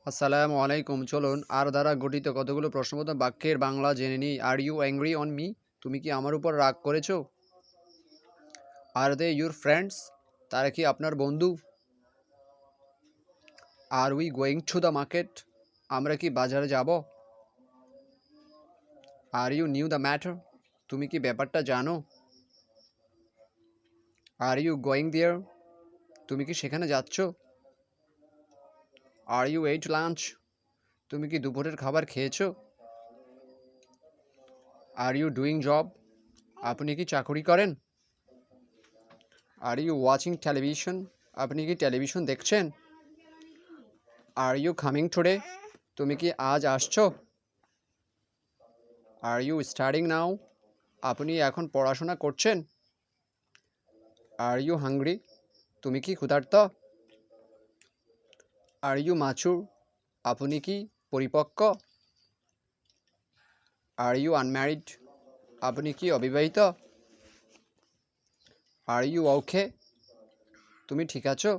আসসালামু আলাইকুম। চলুন আর দ্বারা গঠিত কতগুলো প্রশ্নবোধক বাক্যের বাংলা জেনে নিই। Are you angry on me? তুমি কি আমার উপর রাগ করেছো? Are they your friends? তারা কি আপনার বন্ধু? Are we going to the market? আমরা কি বাজারে যাব? Are you knew the matter? তুমি কি ব্যাপারটা জানো? Are you going there? তুমি কি সেখানে যাচ্ছ? Are you ate lunch? তুমি কি দুপুরের খাবার খেয়েছো? Are you doing job? আপনি কি চাকরি করেন? Are you watching television? আপনি কি টেলিভিশন দেখছেন? Are you coming today? তুমি কি আজ আসছো? Are you studying now? আপনি এখন পড়াশোনা করছেন? Are you hungry? তুমি কি ক্ষুধার্ত? Are you mature? আপনি কি পরিপক্ক? Are you unmarried? আপনি কি অবিবাহিত? Are you okay? তুমি ঠিক আছো?